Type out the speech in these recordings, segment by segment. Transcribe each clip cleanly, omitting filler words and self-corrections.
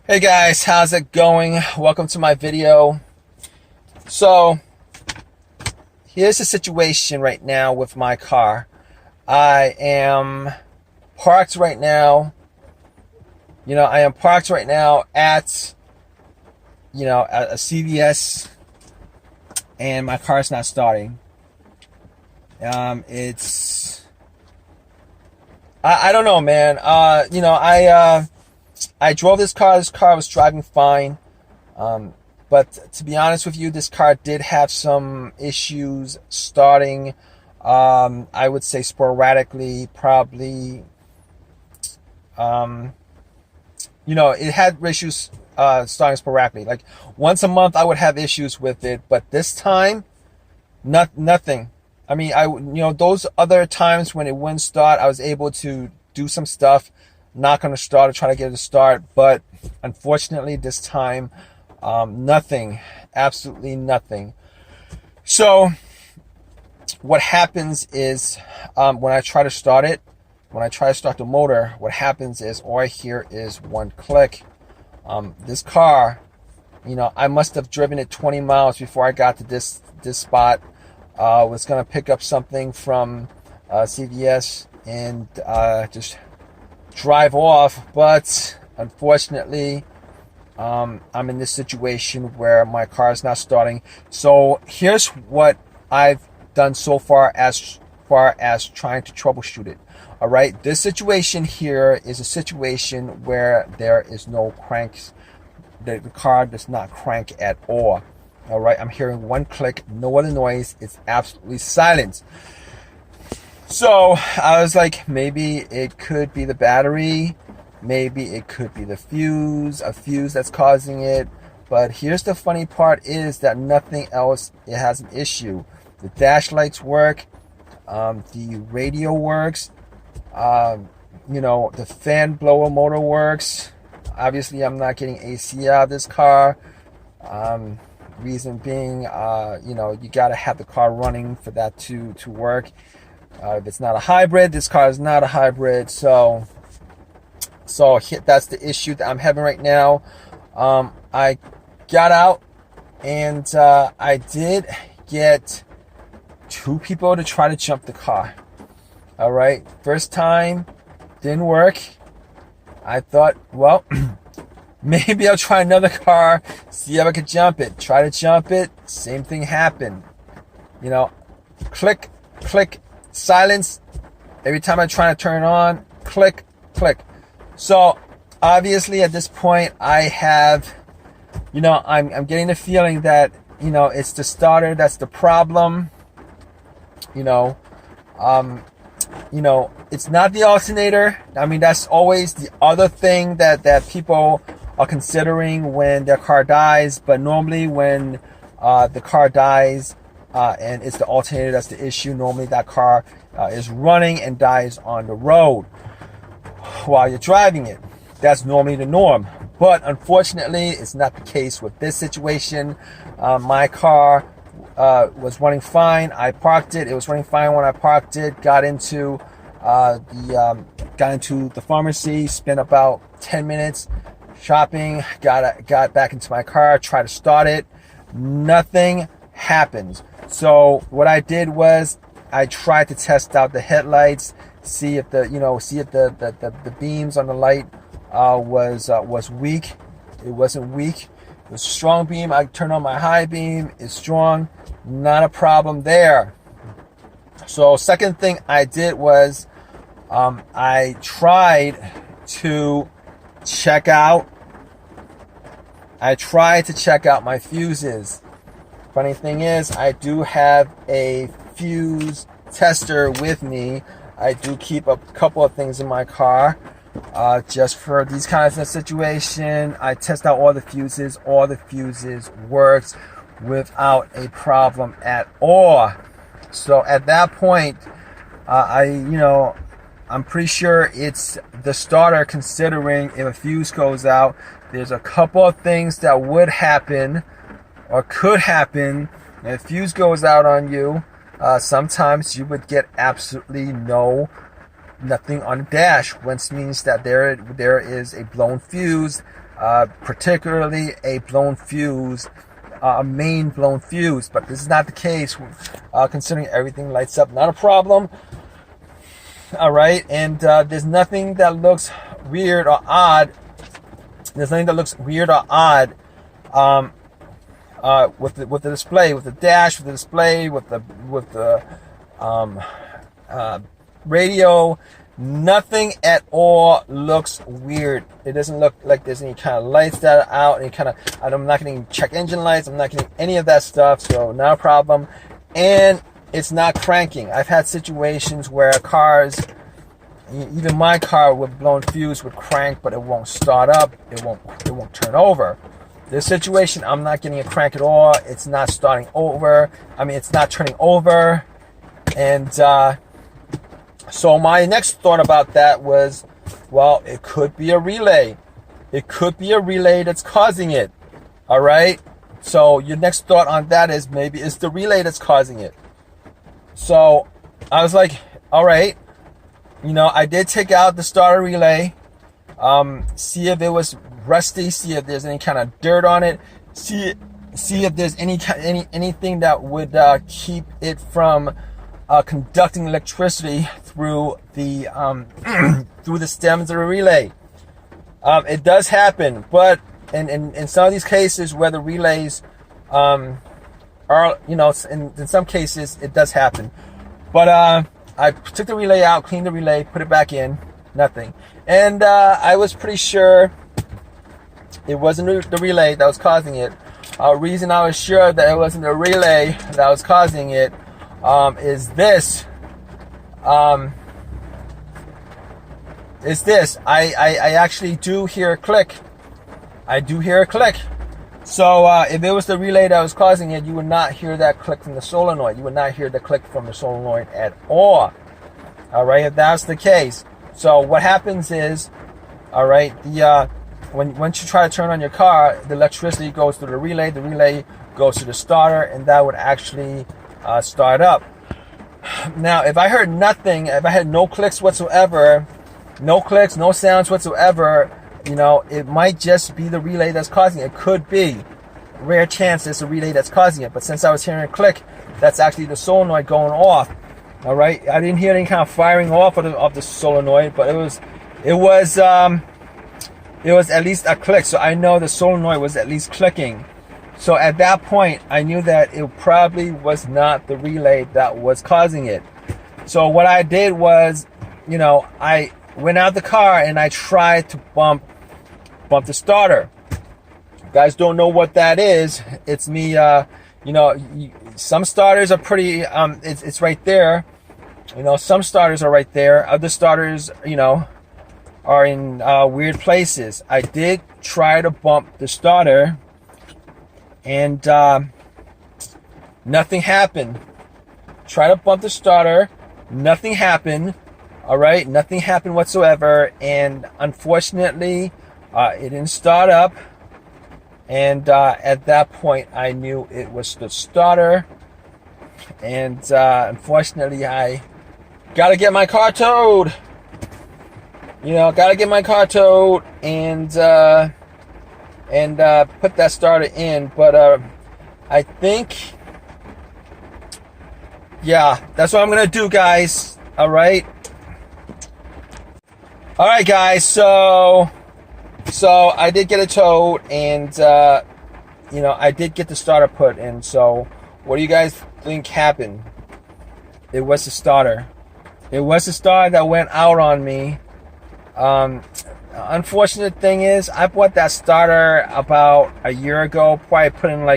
Hey guys, how's it going? Welcome to my video. So, here's the situation right now with my car. I am parked right now. I am parked right now at a CVS, and my car's not starting. I don't know, man. I drove this car. This car was driving fine. But to be honest with you, this car did have some issues starting. I would say sporadically, probably. It had issues starting sporadically. Like once a month, I would have issues with it. But this time, nothing. I mean, those other times when it wouldn't start, I was able to do some stuff, knock on the start, or try to get it to start. But unfortunately, this time, nothing, absolutely nothing. So what happens is when I try to start it, when I try to start the motor, what happens is all I hear is one click. This car, I must have driven it 20 miles before I got to this spot. Was going to pick up something from CVS and just drive off, but unfortunately I'm in this situation where my car is not starting. So here's what I've done so far as trying to troubleshoot it. All right, this situation here is a situation where there is no cranks. The car does not crank at all. All right, I'm hearing one click, no other noise. It's absolutely silent. So I was like, maybe it could be the battery. Maybe it could be a fuse that's causing it. But here's the funny part is that nothing else, it has an issue. The dash lights work. The radio works. The fan blower motor works. Obviously, I'm not getting AC out of this car. Reason being, you got to have the car running for that to work. If it's not a hybrid, this car is not a hybrid. So that's the issue that I'm having right now. I got out and I did get two people to try to jump the car. All right. First time didn't work. I thought, well, maybe I'll try another car, see if I could jump it. Try to jump it, same thing happened. Click, click, silence. Every time I try to turn it on, click, click. So obviously at this point I have, I'm getting the feeling that, it's the starter that's the problem. It's not the alternator. I mean, that's always the other thing that people are considering when their car dies. But normally when the car dies and it's the alternator that's the issue, normally that car is running and dies on the road while you're driving it. That's normally the norm. But unfortunately, it's not the case with this situation. My car was running fine. I parked it. It was running fine when I parked it. Got into the pharmacy. Spent about 10 minutes shopping. Got back into my car. Tried to start it. Nothing happened. So what I did was I tried to test out the headlights. See if the beams on the light was weak. It wasn't weak. It was a strong beam. I turned on my high beam. It's strong. Not a problem there. So second thing I did was I tried to check out my fuses. Funny thing is, I do have a fuse tester with me. I do keep a couple of things in my car just for these kinds of situation. I test out all the fuses. All the fuses works without a problem at all. So at that point, I'm pretty sure it's the starter, considering if a fuse goes out, there's a couple of things that would happen or could happen. If a fuse goes out on you, sometimes you would get absolutely nothing on the dash, which means that there is a blown fuse particularly a blown fuse, a main blown fuse. But this is not the case, considering everything lights up. Not a problem. All right, and there's nothing that looks weird or odd. There's nothing that looks weird or odd with the display, with the dash, with the display, with the radio. Nothing at all looks weird. It doesn't look like there's any kind of lights that are out, any kind of, I'm not getting check engine lights, I'm not getting any of that stuff, so not a problem. And it's not cranking. I've had situations where cars, even my car with blown fuse would crank, but it won't start up, it won't turn over. This situation, I'm not getting a crank at all. It's not starting over. I mean, it's not turning over. And so my next thought about that was, well, it could be a relay. It could be a relay that's causing it. All right. So your next thought on that is, maybe it's the relay that's causing it. So I was like, all right, I did take out the starter relay, see if it was rusty, see if there's any kind of dirt on it, see if there's anything that would keep it from conducting electricity through the through the stems of the relay. It does happen, but in some of these cases where the relays are, in some cases it does happen. But I took the relay out, cleaned the relay, put it back in, nothing. And I was pretty sure it wasn't the relay that was causing it. Reason I was sure that it wasn't the relay that was causing it is this. I actually do hear a click. I do hear a click. So if it was the relay that was causing it, you would not hear that click from the solenoid. You would not hear the click from the solenoid at all. All right, if that's the case. So what happens is, all right, once you try to turn on your car, the electricity goes through the relay goes to the starter, and that would actually start up. Now, if I heard nothing, if I had no clicks whatsoever, no clicks, no sounds whatsoever, it might just be the relay that's causing it. It could be. Rare chance it's the relay that's causing it. But since I was hearing a click, that's actually the solenoid going off. All right. I didn't hear any kind of firing off of the solenoid, but it was at least a click. So I know the solenoid was at least clicking. So at that point, I knew that it probably was not the relay that was causing it. So what I did was, I went out the car and I tried to bump the starter. You guys don't know what that is. It's me, some starters are pretty, it's right there. Some starters are right there. Other starters, are in weird places. I did try to bump the starter and nothing happened. Try to bump the starter. Nothing happened. All right. Nothing happened whatsoever. And unfortunately, it didn't start up. And at that point, I knew it was the starter. And unfortunately, I got to get my car towed. Got to get my car towed and put that starter in. But I think, yeah, that's what I'm going to do, guys. All right. All right, guys. So I did get it towed, and I did get the starter put in. So what do you guys think happened? It was the starter. It was the starter that went out on me. Unfortunate thing is, I bought that starter about a year ago. Probably put in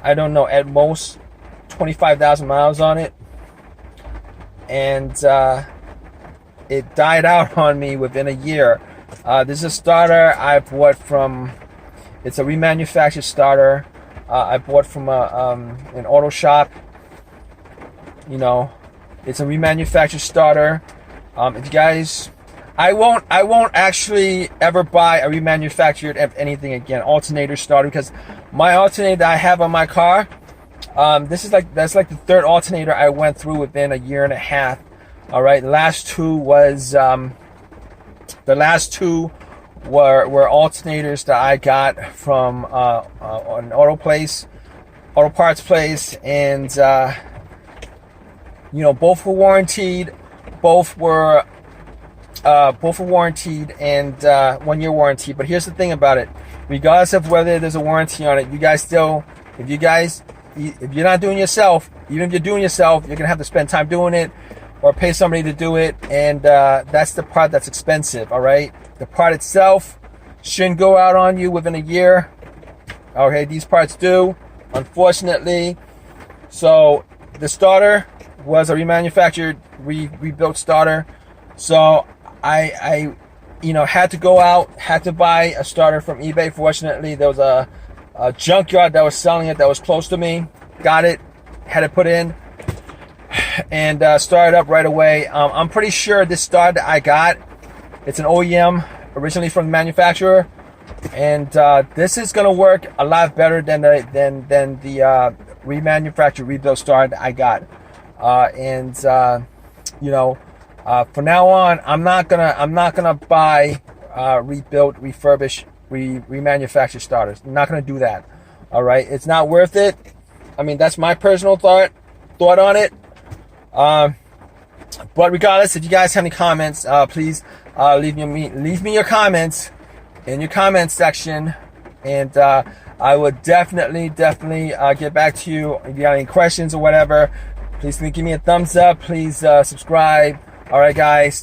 I don't know, at most 25,000 miles on it, and it died out on me within a year. This is a starter I bought from. It's a remanufactured starter. I bought from an auto shop. It's a remanufactured starter. If you guys, I won't actually ever buy a remanufactured anything again, alternator starter, because my alternator that I have on my car, that's like the third alternator I went through within a year and a half. All right, the last two were alternators that I got from an auto parts place, and both were warranted. Both were warranted and 1 year warranty. But here's the thing about it: regardless of whether there's a warranty on it, you guys still, if you're not doing yourself, even if you're doing yourself, you're gonna have to spend time doing it or pay somebody to do it, and that's the part that's expensive. All right, the part itself shouldn't go out on you within a year. Okay, these parts do, unfortunately. So the starter was a remanufactured, rebuilt starter. So I had to go out, had to buy a starter from eBay. Fortunately, there was a junkyard that was selling it that was close to me. Got it, had it put in, and started up right away. I'm pretty sure this starter that I got, it's an OEM, originally from the manufacturer, and this is gonna work a lot better than the remanufactured, rebuilt starter that I got. From now on, I'm not gonna buy rebuilt, refurbished, remanufactured starters. I'm not gonna do that. All right, it's not worth it. I mean, that's my personal thought on it. But regardless, if you guys have any comments, please leave me your comments in your comments section, and I would definitely get back to you if you got any questions or whatever. Please give me a thumbs up. Please subscribe. All right, guys.